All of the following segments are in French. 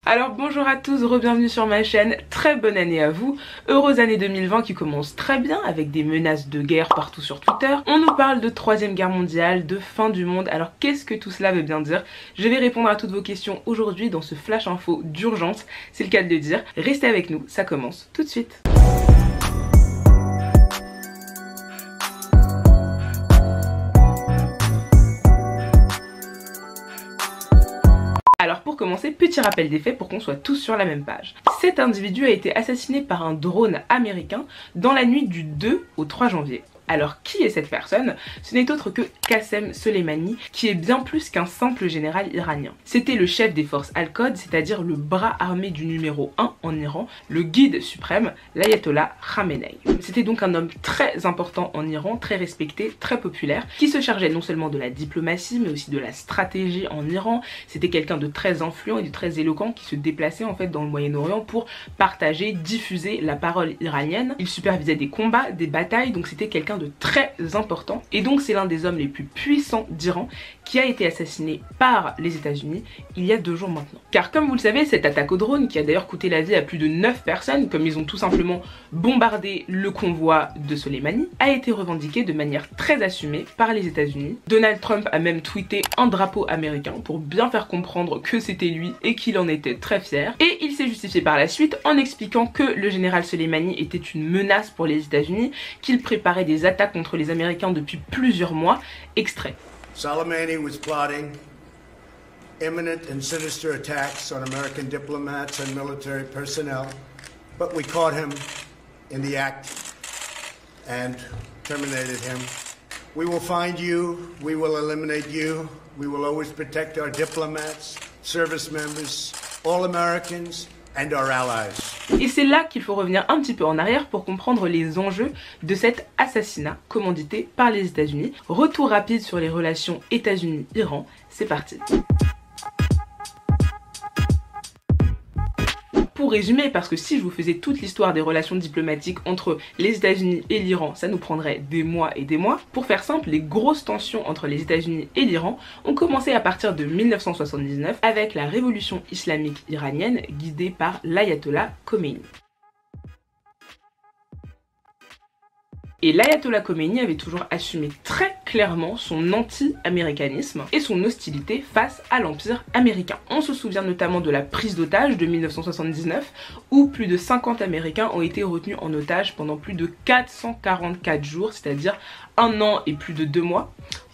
Alors bonjour à tous, re-bienvenue sur ma chaîne, très bonne année à vous, heureuse année 2020 qui commence très bien avec des menaces de guerre partout sur Twitter. On nous parle de 3e guerre mondiale, de fin du monde, alors qu'est-ce que tout cela veut bien dire? Je vais répondre à toutes vos questions aujourd'hui dans ce flash info d'urgence, c'est le cas de le dire. Restez avec nous, ça commence tout de suite. Alors pour commencer, petit rappel des faits pour qu'on soit tous sur la même page. Cet individu a été assassiné par un drone américain dans la nuit du 2 au 3 janvier. Alors qui est cette personne? Ce n'est autre que Qassem Soleimani, qui est bien plus qu'un simple général iranien. C'était le chef des forces Al-Quds, c'est-à-dire le bras armé du numéro 1 en Iran, le guide suprême, l'ayatollah Khamenei. C'était donc un homme très important en Iran, très respecté, très populaire, qui se chargeait non seulement de la diplomatie, mais aussi de la stratégie en Iran. C'était quelqu'un de très influent et de très éloquent qui se déplaçait en fait dans le Moyen-Orient pour partager, diffuser la parole iranienne. Il supervisait des combats, des batailles, donc c'était quelqu'un de très important, et donc c'est l'un des hommes les plus puissants d'Iran qui a été assassiné par les États-Unis il y a 2 jours maintenant. Car comme vous le savez, cette attaque au drone, qui a d'ailleurs coûté la vie à plus de 9 personnes, comme ils ont tout simplement bombardé le convoi de Soleimani, a été revendiquée de manière très assumée par les États-Unis. Donald Trump a même tweeté un drapeau américain pour bien faire comprendre que c'était lui et qu'il en était très fier. Et il s'est justifié par la suite en expliquant que le général Soleimani était une menace pour les États-Unis, qu'il préparait des attaques contre les Américains depuis plusieurs mois. Extrait. Soleimani was plotting imminent and sinister attacks on American diplomats and military personnel, but we caught him in the act and terminated him. We will find you, we will eliminate you, we will always protect our diplomats, service members, all Americans and our allies. Et c'est là qu'il faut revenir un petit peu en arrière pour comprendre les enjeux de cet assassinat commandité par les États-Unis. Retour rapide sur les relations États-Unis-Iran, c'est parti. Pour résumer, parce que si je vous faisais toute l'histoire des relations diplomatiques entre les États-Unis et l'Iran, ça nous prendrait des mois et des mois. Pour faire simple, les grosses tensions entre les États-Unis et l'Iran ont commencé à partir de 1979 avec la révolution islamique iranienne guidée par l'ayatollah Khomeini. Et l'ayatollah Khomeini avait toujours assumé très clairement son anti-américanisme et son hostilité face à l'empire américain. On se souvient notamment de la prise d'otages de 1979 où plus de 50 Américains ont été retenus en otage pendant plus de 444 jours, c'est-à-dire 1 an et plus de 2 mois.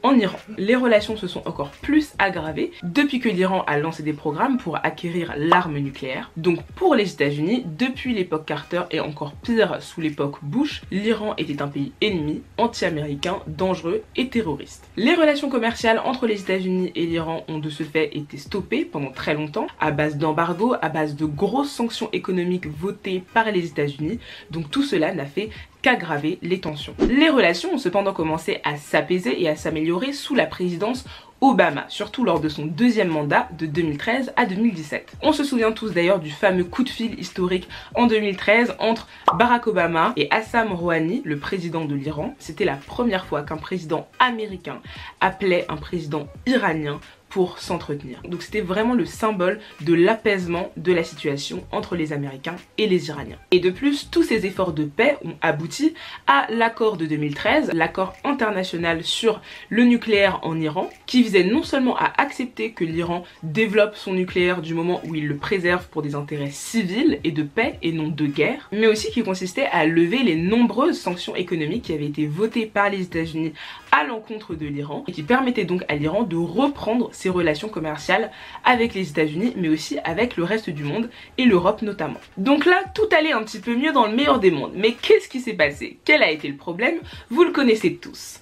En Iran, les relations se sont encore plus aggravées depuis que l'Iran a lancé des programmes pour acquérir l'arme nucléaire. Donc pour les États-Unis, depuis l'époque Carter et encore pire sous l'époque Bush, l'Iran était un pays ennemi, anti-américain, dangereux et terroriste. Les relations commerciales entre les États-Unis et l'Iran ont de ce fait été stoppées pendant très longtemps, à base d'embargo, à base de grosses sanctions économiques votées par les États-Unis. Donc tout cela n'a fait qu'aggraver les tensions. Les relations ont cependant commencé à s'apaiser et à s'améliorer sous la présidence Obama, surtout lors de son 2e mandat de 2013 à 2017. On se souvient tous d'ailleurs du fameux coup de fil historique en 2013 entre Barack Obama et Hassan Rouhani, le président de l'Iran. C'était la première fois qu'un président américain appelait un président iranien pour s'entretenir. Donc c'était vraiment le symbole de l'apaisement de la situation entre les Américains et les Iraniens. Et de plus, tous ces efforts de paix ont abouti à l'accord de 2013, l'accord international sur le nucléaire en Iran, qui visait non seulement à accepter que l'Iran développe son nucléaire du moment où il le préserve pour des intérêts civils et de paix et non de guerre, mais aussi qui consistait à lever les nombreuses sanctions économiques qui avaient été votées par les États-Unis à l'encontre de l'Iran et qui permettaient donc à l'Iran de reprendre ses relations commerciales avec les États-Unis mais aussi avec le reste du monde et l'Europe notamment. Donc là, tout allait un petit peu mieux dans le meilleur des mondes. Mais qu'est-ce qui s'est passé? Quel a été le problème? Vous le connaissez tous.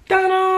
Tadam!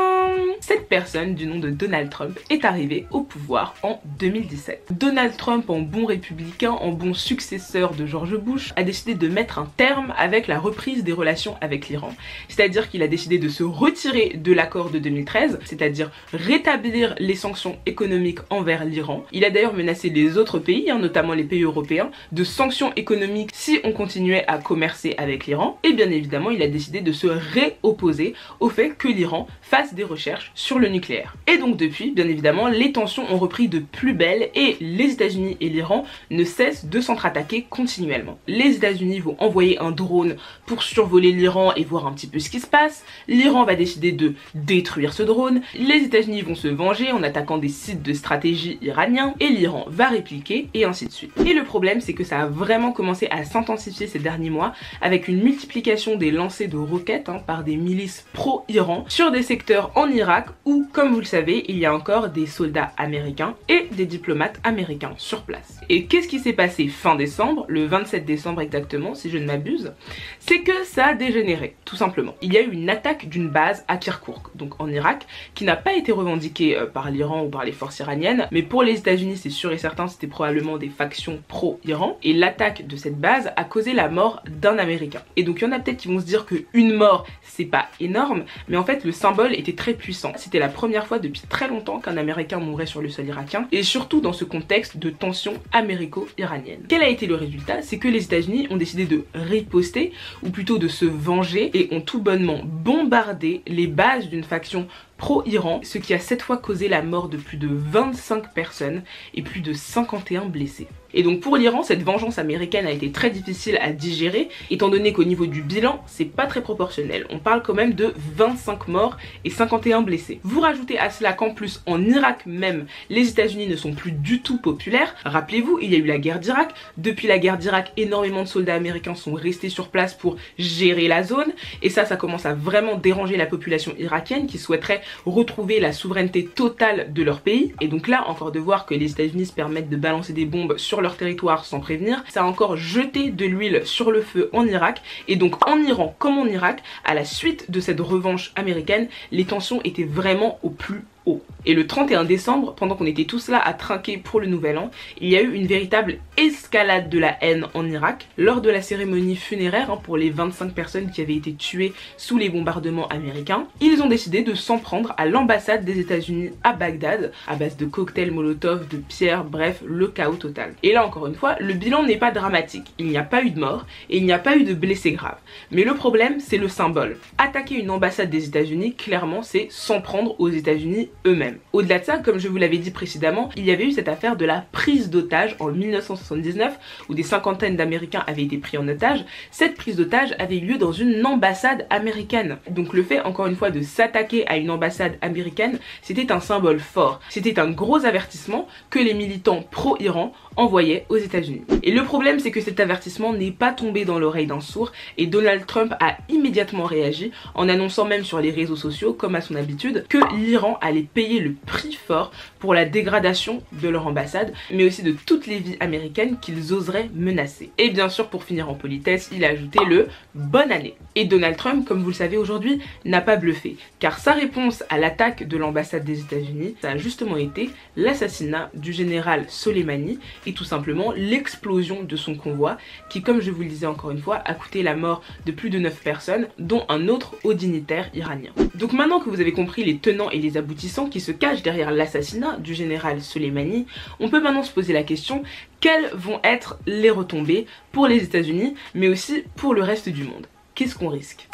Cette personne du nom de Donald Trump est arrivée au pouvoir en 2017. Donald Trump, en bon républicain, en bon successeur de George Bush, a décidé de mettre un terme avec la reprise des relations avec l'Iran. C'est-à-dire qu'il a décidé de se retirer de l'accord de 2013, c'est-à-dire rétablir les sanctions économiques envers l'Iran. Il a d'ailleurs menacé les autres pays, notamment les pays européens, de sanctions économiques si on continuait à commercer avec l'Iran. Et bien évidemment, il a décidé de se réopposer au fait que l'Iran l'Iran fasse des recherches sur le nucléaire. Et donc depuis, bien évidemment, les tensions ont repris de plus belle et les États-Unis et l'Iran ne cessent de s'entre-attaquer continuellement. Les États-Unis vont envoyer un drone pour survoler l'Iran et voir un petit peu ce qui se passe. L'Iran va décider de détruire ce drone. Les États-Unis vont se venger en attaquant des sites de stratégie iraniens et l'Iran va répliquer et ainsi de suite. Et le problème, c'est que ça a vraiment commencé à s'intensifier ces derniers mois avec une multiplication des lancers de roquettes par des milices pro-Iran sur des secteurs en Irak où, comme vous le savez, il y a encore des soldats américains et des diplomates américains sur place. Et qu'est-ce qui s'est passé fin décembre, le 27 décembre exactement, si je ne m'abuse, c'est que ça a dégénéré, tout simplement. Il y a eu une attaque d'une base à Kirkouk, donc en Irak, qui n'a pas été revendiquée par l'Iran ou par les forces iraniennes, mais pour les États-Unis, c'est sûr et certain, c'était probablement des factions pro-Iran, et l'attaque de cette base a causé la mort d'un Américain. Et donc il y en a peut-être qui vont se dire qu'une mort, c'est pas énorme, mais en fait le symbole était très puissant. C'était la première fois depuis très longtemps qu'un Américain mourait sur le sol irakien, et surtout dans ce contexte de tension américo-iranienne. Quel a été le résultat? C'est que les États-Unis ont décidé de riposter, ou plutôt de se venger, et ont tout bonnement bombardé les bases d'une faction pro-Iran, ce qui a cette fois causé la mort de plus de 25 personnes et plus de 51 blessés. Et donc pour l'Iran, cette vengeance américaine a été très difficile à digérer, étant donné qu'au niveau du bilan, c'est pas très proportionnel. On parle quand même de 25 morts et 51 blessés. Vous rajoutez à cela qu'en plus, en Irak même, les États-Unis ne sont plus du tout populaires. Rappelez-vous, il y a eu la guerre d'Irak. Depuis la guerre d'Irak, énormément de soldats américains sont restés sur place pour gérer la zone. Et ça commence à vraiment déranger la population irakienne qui souhaiterait retrouver la souveraineté totale de leur pays. Et donc là, encore de voir que les États-Unis se permettent de balancer des bombes sur leur territoire sans prévenir, ça a encore jeté de l'huile sur le feu en Irak. Et donc en Iran comme en Irak, à la suite de cette revanche américaine, les tensions étaient vraiment au plus haut. Et le 31 décembre, pendant qu'on était tous là à trinquer pour le nouvel an, il y a eu une véritable escalade de la haine en Irak. Lors de la cérémonie funéraire pour les 25 personnes qui avaient été tuées sous les bombardements américains, ils ont décidé de s'en prendre à l'ambassade des États-Unis à Bagdad, à base de cocktails Molotov, de pierres, bref, le chaos total. Et là encore une fois, le bilan n'est pas dramatique. Il n'y a pas eu de mort et il n'y a pas eu de blessés graves. Mais le problème, c'est le symbole. Attaquer une ambassade des États-Unis, clairement, c'est s'en prendre aux États-Unis eux-mêmes. Au-delà de ça, comme je vous l'avais dit précédemment, il y avait eu cette affaire de la prise d'otage en 1979 où des cinquantaines d'Américains avaient été pris en otage. Cette prise d'otage avait eu lieu dans une ambassade américaine. Donc le fait, encore une fois, de s'attaquer à une ambassade américaine, c'était un symbole fort. C'était un gros avertissement que les militants pro-Iran envoyaient aux États-Unis. Et le problème, c'est que cet avertissement n'est pas tombé dans l'oreille d'un sourd et Donald Trump a immédiatement réagi en annonçant même sur les réseaux sociaux, comme à son habitude, que l'Iran allait payer le prix fort pour la dégradation de leur ambassade, mais aussi de toutes les vies américaines qu'ils oseraient menacer. Et bien sûr, pour finir en politesse, il a ajouté le « bonne année ». Et Donald Trump, comme vous le savez aujourd'hui, n'a pas bluffé, car sa réponse à l'attaque de l'ambassade des États-Unis, ça a justement été l'assassinat du général Soleimani et tout simplement l'explosion de son convoi qui, comme je vous le disais encore une fois, a coûté la mort de plus de 9 personnes, dont un autre haut dignitaire iranien. Donc maintenant que vous avez compris les tenants et les aboutissants qui se cachent derrière l'assassinat du général Soleimani, on peut maintenant se poser la question: quelles vont être les retombées pour les États-Unis, mais aussi pour le reste du monde? Qu'est-ce qu'on risque?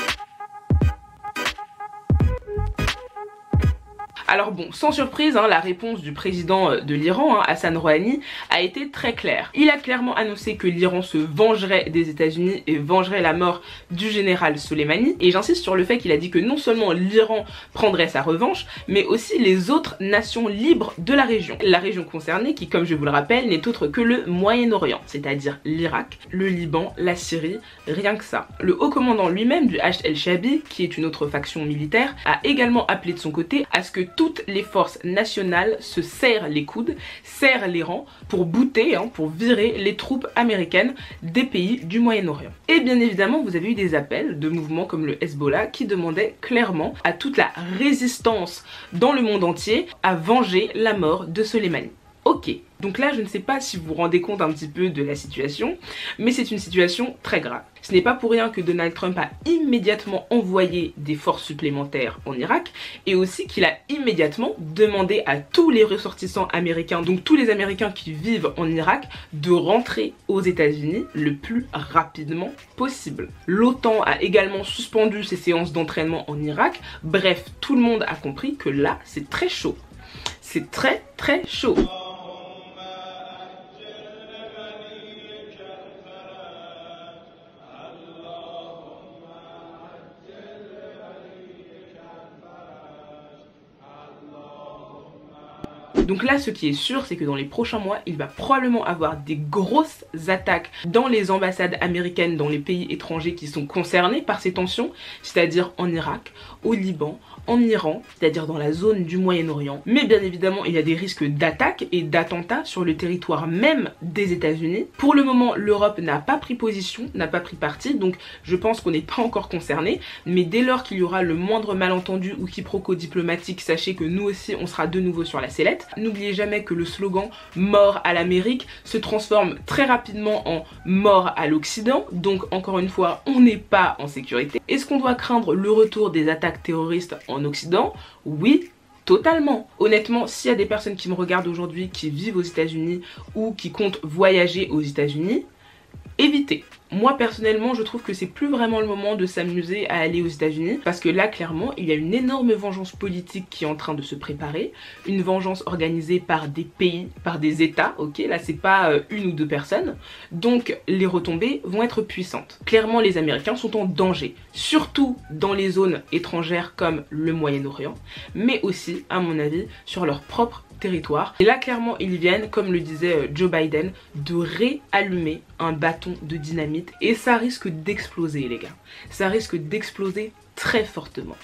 Alors bon, sans surprise, la réponse du président de l'Iran, Hassan Rouhani, a été très claire. Il a clairement annoncé que l'Iran se vengerait des États-Unis et vengerait la mort du général Soleimani. Et j'insiste sur le fait qu'il a dit que non seulement l'Iran prendrait sa revanche, mais aussi les autres nations libres de la région. La région concernée qui, comme je vous le rappelle, n'est autre que le Moyen-Orient, c'est-à-dire l'Irak, le Liban, la Syrie, rien que ça. Le haut commandant lui-même du Hashd el-Shaabi, qui est une autre faction militaire, a également appelé de son côté à ce que toutes les forces nationales se serrent les coudes, serrent les rangs pour bouter, pour virer les troupes américaines des pays du Moyen-Orient. Et bien évidemment, vous avez eu des appels de mouvements comme le Hezbollah qui demandaient clairement à toute la résistance dans le monde entier à venger la mort de Soleimani. Ok, donc là je ne sais pas si vous vous rendez compte un petit peu de la situation, mais c'est une situation très grave. Ce n'est pas pour rien que Donald Trump a immédiatement envoyé des forces supplémentaires en Irak et aussi qu'il a immédiatement demandé à tous les ressortissants américains, donc tous les Américains qui vivent en Irak, de rentrer aux États-Unis le plus rapidement possible. L'OTAN a également suspendu ses séances d'entraînement en Irak. Bref, tout le monde a compris que là, c'est très chaud. C'est très très chaud. Donc là, ce qui est sûr, c'est que dans les prochains mois, il va probablement avoir des grosses attaques dans les ambassades américaines, dans les pays étrangers qui sont concernés par ces tensions, c'est-à-dire en Irak, au Liban, en Iran, c'est-à-dire dans la zone du Moyen-Orient. Mais bien évidemment, il y a des risques d'attaques et d'attentats sur le territoire même des États-Unis. Pour le moment, l'Europe n'a pas pris position, n'a pas pris parti, donc je pense qu'on n'est pas encore concerné. Mais dès lors qu'il y aura le moindre malentendu ou quiproquo diplomatique, sachez que nous aussi, on sera de nouveau sur la sellette. N'oubliez jamais que le slogan « Mort à l'Amérique » se transforme très rapidement en « Mort à l'Occident ». Donc encore une fois, on n'est pas en sécurité. Est-ce qu'on doit craindre le retour des attaques terroristes en Occident? Oui, totalement. Honnêtement, s'il y a des personnes qui me regardent aujourd'hui, qui vivent aux États-Unis ou qui comptent voyager aux États-Unis, évitez. Moi personnellement, je trouve que c'est plus vraiment le moment de s'amuser à aller aux États-Unis parce que là clairement il y a une énorme vengeance politique qui est en train de se préparer, une vengeance organisée par des pays, par des États, ok, là c'est pas une ou deux personnes, donc les retombées vont être puissantes. Clairement les Américains sont en danger, surtout dans les zones étrangères comme le Moyen-Orient, mais aussi à mon avis sur leur propre territoire. Et là clairement ils viennent, comme le disait Joe Biden, de réallumer un bâton de dynamite et ça risque d'exploser les gars. Ça risque d'exploser très fortement.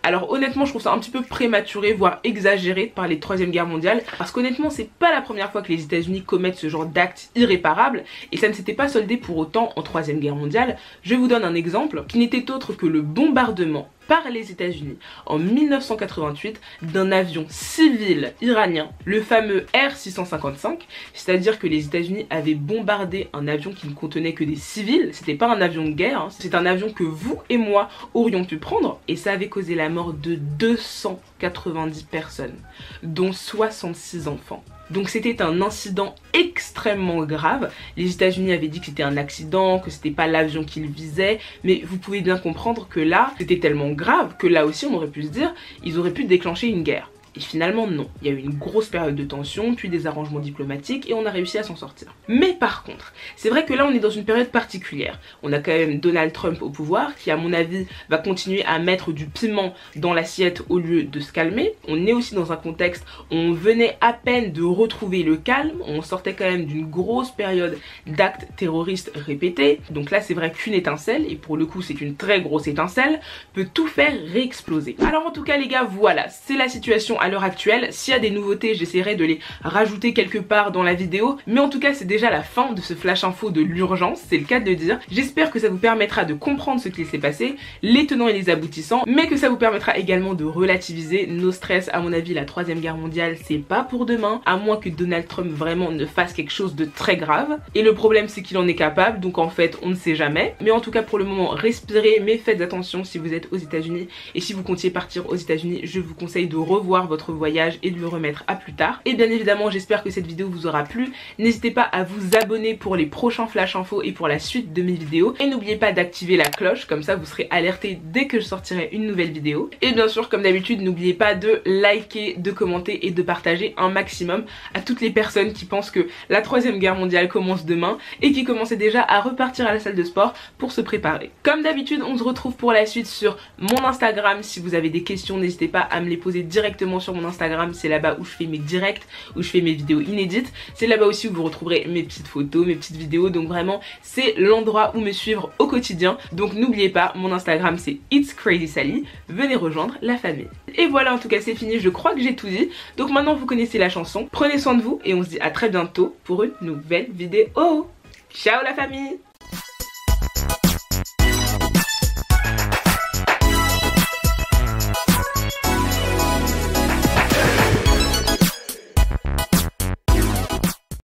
Alors honnêtement je trouve ça un petit peu prématuré, voire exagéré de parler de 3e guerre mondiale, parce qu'honnêtement c'est pas la première fois que les États-Unis commettent ce genre d'actes irréparables, et ça ne s'était pas soldé pour autant en 3e guerre mondiale. Je vous donne un exemple qui n'était autre que le bombardement par les États-Unis en 1988 d'un avion civil iranien, le fameux R-655, c'est-à-dire que les États-Unis avaient bombardé un avion qui ne contenait que des civils, c'était pas un avion de guerre, hein. C'est un avion que vous et moi aurions pu prendre, et ça avait causé la mort de 290 personnes, dont 66 enfants. Donc c'était un incident extrêmement grave. Les États-Unis avaient dit que c'était un accident, que c'était pas l'avion qu'ils visaient, mais vous pouvez bien comprendre que là, c'était tellement grave que là aussi on aurait pu se dire, ils auraient pu déclencher une guerre. Et finalement non, il y a eu une grosse période de tension, puis des arrangements diplomatiques et on a réussi à s'en sortir. Mais par contre, c'est vrai que là on est dans une période particulière. On a quand même Donald Trump au pouvoir qui à mon avis va continuer à mettre du piment dans l'assiette au lieu de se calmer. On est aussi dans un contexte où on venait à peine de retrouver le calme, on sortait quand même d'une grosse période d'actes terroristes répétés. Donc là c'est vrai qu'une étincelle, et pour le coup c'est une très grosse étincelle, peut tout faire réexploser. Alors en tout cas les gars, voilà, c'est la situation à l'heure actuelle. S'il y a des nouveautés, j'essaierai de les rajouter quelque part dans la vidéo, mais en tout cas c'est déjà la fin de ce flash info de l'urgence, c'est le cas de le dire. J'espère que ça vous permettra de comprendre ce qui s'est passé, les tenants et les aboutissants, mais que ça vous permettra également de relativiser nos stress. À mon avis la 3e guerre mondiale c'est pas pour demain, à moins que Donald Trump vraiment ne fasse quelque chose de très grave, et le problème c'est qu'il en est capable, donc en fait on ne sait jamais. Mais en tout cas pour le moment respirez, mais faites attention si vous êtes aux États-Unis, et si vous comptiez partir aux États-Unis, je vous conseille de revoir votre voyage et de le remettre à plus tard. Et bien évidemment j'espère que cette vidéo vous aura plu, n'hésitez pas à vous abonner pour les prochains flash infos et pour la suite de mes vidéos, et n'oubliez pas d'activer la cloche, comme ça vous serez alerté dès que je sortirai une nouvelle vidéo. Et bien sûr comme d'habitude n'oubliez pas de liker, de commenter et de partager un maximum à toutes les personnes qui pensent que la 3e guerre mondiale commence demain et qui commençaient déjà à repartir à la salle de sport pour se préparer. Comme d'habitude on se retrouve pour la suite sur mon Instagram. Si vous avez des questions n'hésitez pas à me les poser directement sur mon Instagram, c'est là-bas où je fais mes directs, où je fais mes vidéos inédites, c'est là-bas aussi où vous retrouverez mes petites photos, mes petites vidéos, donc vraiment c'est l'endroit où me suivre au quotidien. Donc n'oubliez pas, mon Instagram c'est It's Crazy Sally, venez rejoindre la famille. Et voilà, en tout cas c'est fini, je crois que j'ai tout dit, donc maintenant vous connaissez la chanson, prenez soin de vous et on se dit à très bientôt pour une nouvelle vidéo. Ciao la famille!